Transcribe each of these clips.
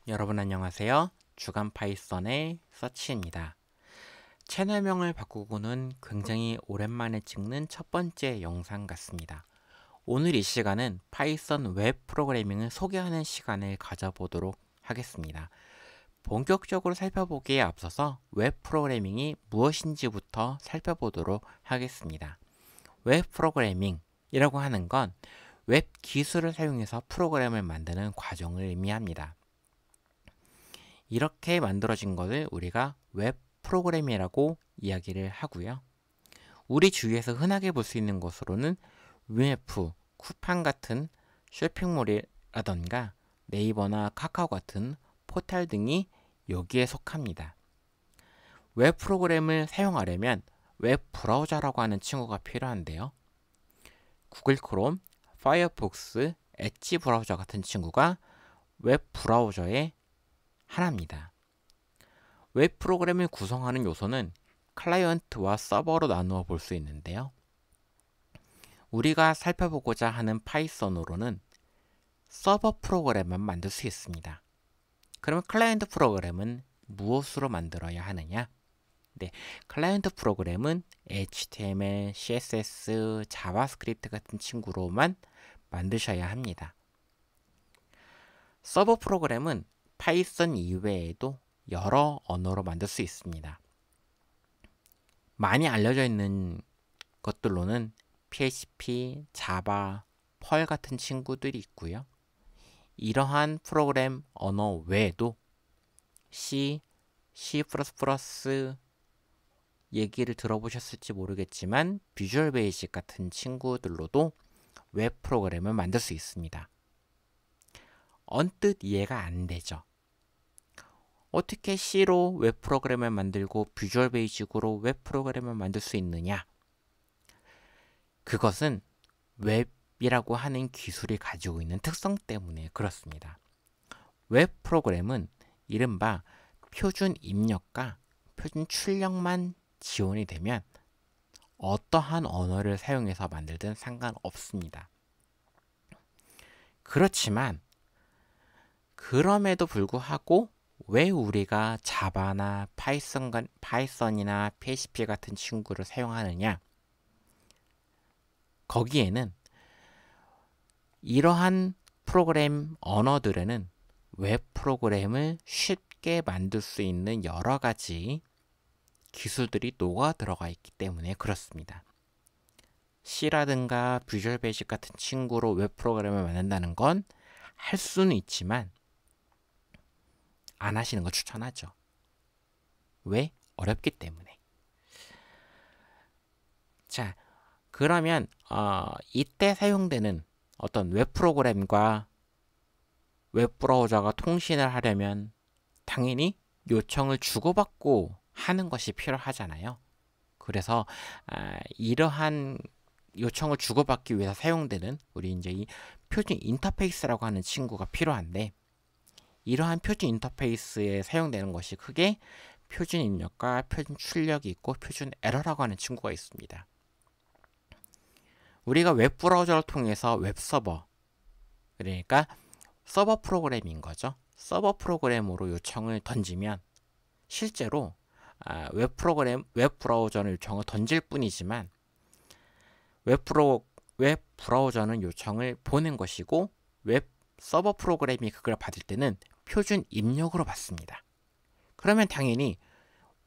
여러분 안녕하세요. 주간 파이썬의 서치입니다. 채널명을 바꾸고는 굉장히 오랜만에 찍는 첫 번째 영상 같습니다. 오늘 이 시간은 파이썬 웹 프로그래밍을 소개하는 시간을 가져보도록 하겠습니다. 본격적으로 살펴보기에 앞서서 웹 프로그래밍이 무엇인지부터 살펴보도록 하겠습니다. 웹 프로그래밍이라고 하는 건 웹 기술을 사용해서 프로그램을 만드는 과정을 의미합니다. 이렇게 만들어진 것을 우리가 웹 프로그램이라고 이야기를 하고요. 우리 주위에서 흔하게 볼 수 있는 것으로는 위메프, 쿠팡 같은 쇼핑몰이라던가 네이버나 카카오 같은 포털 등이 여기에 속합니다. 웹 프로그램을 사용하려면 웹 브라우저라고 하는 친구가 필요한데요. 구글 크롬, 파이어폭스, 엣지 브라우저 같은 친구가 웹 브라우저의 하나입니다. 웹 프로그램을 구성하는 요소는 클라이언트와 서버로 나누어 볼 수 있는데요. 우리가 살펴보고자 하는 파이썬으로는 서버 프로그램만 만들 수 있습니다. 그러면 클라이언트 프로그램은 무엇으로 만들어야 하느냐? 네, 클라이언트 프로그램은 HTML, CSS, 자바스크립트 같은 친구로만 만드셔야 합니다. 서버 프로그램은 파이썬 이외에도 여러 언어로 만들 수 있습니다. 많이 알려져 있는 것들로는 PHP, 자바, 펄 같은 친구들이 있고요. 이러한 프로그램 언어 외에도 C, C++ 얘기를 들어보셨을지 모르겠지만 비주얼 베이직 같은 친구들로도 웹 프로그램을 만들 수 있습니다. 언뜻 이해가 안 되죠. 어떻게 C로 웹 프로그램을 만들고 비주얼 베이직으로 웹 프로그램을 만들 수 있느냐? 그것은 웹이라고 하는 기술이 가지고 있는 특성 때문에 그렇습니다. 웹 프로그램은 이른바 표준 입력과 표준 출력만 지원이 되면 어떠한 언어를 사용해서 만들든 상관없습니다. 그렇지만 그럼에도 불구하고 왜 우리가 자바나 파이썬이나 PHP 같은 친구를 사용하느냐? 거기에는 이러한 프로그램 언어들에는 웹 프로그램을 쉽게 만들 수 있는 여러 가지 기술들이 녹아 들어가 있기 때문에 그렇습니다. C라든가 비주얼 베이직 같은 친구로 웹 프로그램을 만든다는 건 할 수는 있지만 안 하시는 거 추천하죠. 왜? 어렵기 때문에. 자, 그러면 이때 사용되는 어떤 웹 프로그램과 웹 브라우저가 통신을 하려면 당연히 요청을 주고받고 하는 것이 필요하잖아요. 그래서 이러한 요청을 주고받기 위해서 사용되는 우리 이제 이 표준 인터페이스라고 하는 친구가 필요한데 이러한 표준 인터페이스에 사용되는 것이 크게 표준 입력과 표준 출력이 있고 표준 에러라고 하는 친구가 있습니다. 우리가 웹 브라우저를 통해서 웹 서버, 그러니까 서버 프로그램인 거죠. 서버 프로그램으로 요청을 던지면 실제로 웹 브라우저는 요청을 던질 뿐이지만 웹 브라우저는 요청을 보낸 것이고 웹 서버 프로그램이 그걸 받을 때는 표준 입력으로 받습니다. 그러면 당연히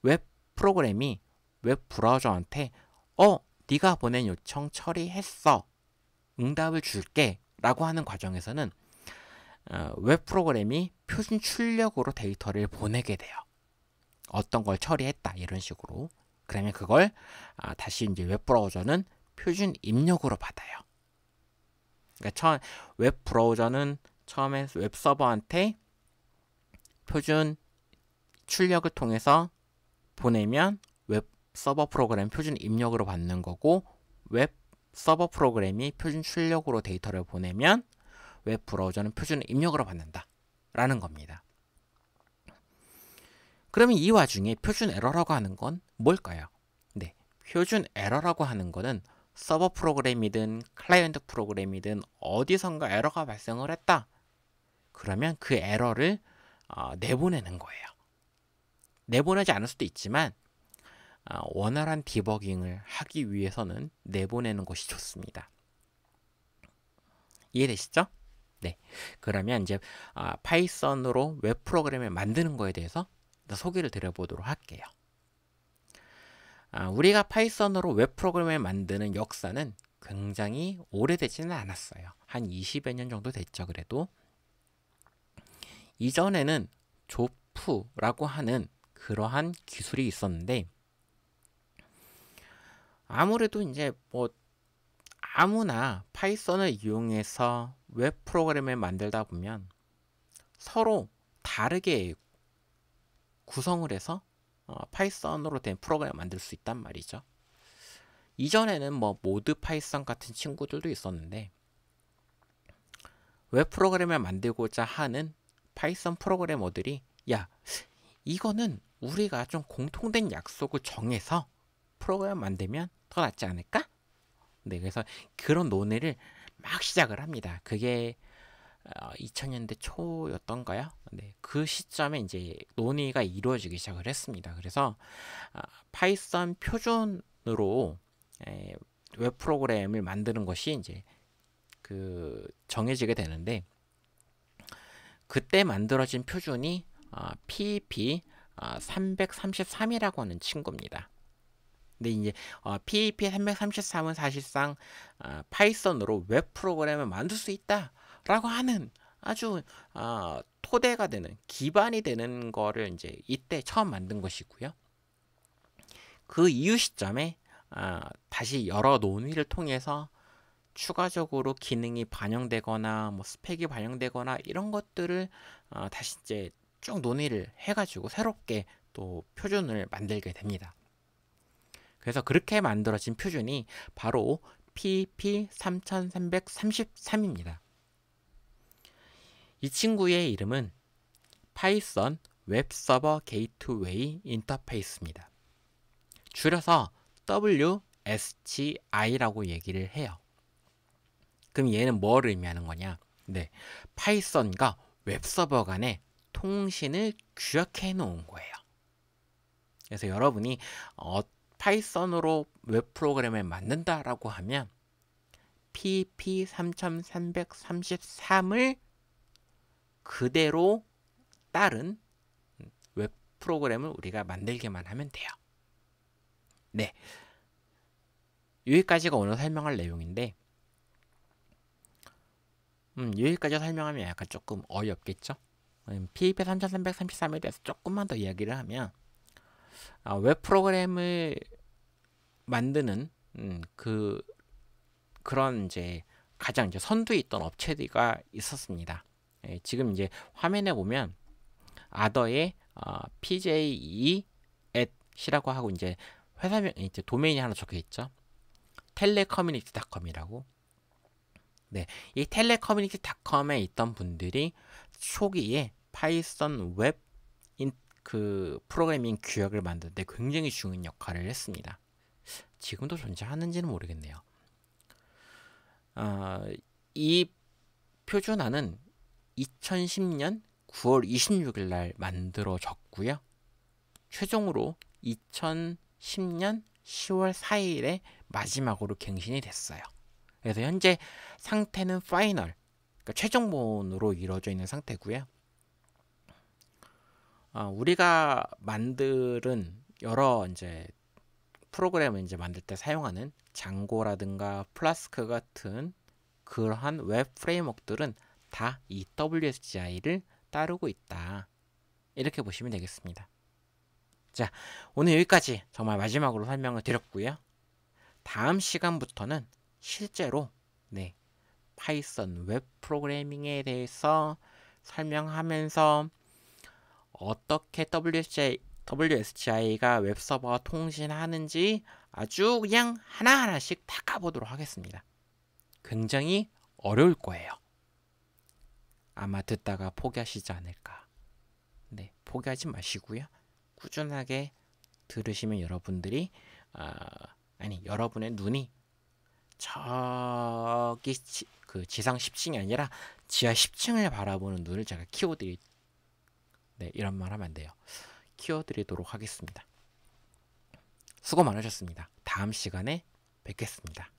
웹 프로그램이 웹 브라우저한테 네가 보낸 요청 처리했어. 응답을 줄게. 라고 하는 과정에서는 웹 프로그램이 표준 출력으로 데이터를 보내게 돼요. 어떤 걸 처리했다. 이런 식으로. 그러면 그걸 다시 이제 웹 브라우저는 표준 입력으로 받아요. 그러니까 웹 브라우저는 처음에 웹 서버한테 표준 출력을 통해서 보내면 웹 서버 프로그램 표준 입력으로 받는 거고 웹 서버 프로그램이 표준 출력으로 데이터를 보내면 웹 브라우저는 표준 입력으로 받는다 라는 겁니다. 그러면 이 와중에 표준 에러라고 하는 건 뭘까요? 네, 표준 에러라고 하는 거는 서버 프로그램이든 클라이언트 프로그램이든 어디선가 에러가 발생을 했다. 그러면 그 에러를 내보내는 거예요. 내보내지 않을 수도 있지만 원활한 디버깅을 하기 위해서는 내보내는 것이 좋습니다. 이해되시죠? 네. 그러면 이제 파이썬으로 웹 프로그램을 만드는 거에 대해서 소개를 드려보도록 할게요. 우리가 파이썬으로 웹 프로그램을 만드는 역사는 굉장히 오래되지는 않았어요. 한 20여 년 정도 됐죠. 그래도 이전에는 조프라고 하는 그러한 기술이 있었는데, 아무래도 이제 뭐 아무나 파이썬을 이용해서 웹 프로그램을 만들다 보면 서로 다르게 구성을 해서 파이썬으로 된 프로그램을 만들 수 있단 말이죠. 이전에는 뭐 모드 파이썬 같은 친구들도 있었는데, 웹 프로그램을 만들고자 하는 파이썬 프로그래머들이 야, 이거는 우리가 좀 공통된 약속을 정해서 프로그램 만들면 더 낫지 않을까? 네, 그래서 그런 논의를 막 시작을 합니다. 그게 2000년대 초였던가요? 네, 그 시점에 이제 논의가 이루어지기 시작을 했습니다. 그래서 파이썬 표준으로 웹 프로그램을 만드는 것이 이제 정해지게 되는데, 그때 만들어진 표준이 PEP 333이라고 하는 친구입니다. 근데 이제 PEP 333은 사실상 파이썬으로 웹 프로그램을 만들 수 있다라고 하는 아주 토대가 되는, 기반이 되는 거를 이제 이때 처음 만든 것이고요. 그 이후 시점에 다시 여러 논의를 통해서 추가적으로 기능이 반영되거나 뭐 스펙이 반영되거나 이런 것들을 다시 이제 쭉 논의를 해가지고 새롭게 또 표준을 만들게 됩니다. 그래서 그렇게 만들어진 표준이 바로 PEP 3333입니다. 이 친구의 이름은 파이썬 웹 서버 게이트웨이 인터페이스입니다. 줄여서 WSGI라고 얘기를 해요. 그럼 얘는 뭐를 의미하는 거냐? 네, 파이썬과 웹서버 간의 통신을 규약해 놓은 거예요. 그래서 여러분이 파이썬으로 웹 프로그램을 만든다라고 하면 PEP 3333을 그대로 따른 웹 프로그램을 우리가 만들기만 하면 돼요. 네, 여기까지가 오늘 설명할 내용인데, 여기까지 설명하면 약간 조금 어이없겠죠? PEP 3333에 대해서 조금만 더 이야기를 하면, 웹 프로그램을 만드는 그런 이제 가장 이제 선두에 있던 업체가 있었습니다. 지금 이제 화면에 보면 아더의 PJE@이라고 하고 이제 회사명 이제 도메인이 하나 적혀 있죠. 텔레커뮤니티닷컴이라고. 네, 이 텔레커뮤니티닷컴에 있던 분들이 초기에 파이썬 웹 프로그래밍 규약을 만드는데 굉장히 중요한 역할을 했습니다. 지금도 존재하는지는 모르겠네요. 이 표준화는 2010년 9월 26일 날 만들어졌고요. 최종으로 2010년 10월 4일에 마지막으로 갱신이 됐어요. 그래서 현재 상태는 파이널, 그러니까 최종본으로 이루어져 있는 상태고요. 우리가 만드는 여러 이제 프로그램을 이제 만들 때 사용하는 장고라든가 플라스크 같은 그러한 웹 프레임워크들은 다 이 WSGI를 따르고 있다. 이렇게 보시면 되겠습니다. 자, 오늘 여기까지 정말 마지막으로 설명을 드렸고요. 다음 시간부터는 실제로 파이썬 웹 프로그래밍에 대해서 설명하면서 어떻게 WSGI가 웹서버와 통신하는지 아주 그냥 하나하나씩 다 까보도록 하겠습니다. 굉장히 어려울 거예요. 아마 듣다가 포기하시지 않을까. 네, 포기하지 마시고요. 꾸준하게 들으시면 여러분들이 여러분의 눈이 저기 그 지상 10층이 아니라 지하 10층을 바라보는 눈을 제가 키워드릴 네, 이런 말 하면 안 돼요. 키워드리도록 하겠습니다. 수고 많으셨습니다. 다음 시간에 뵙겠습니다.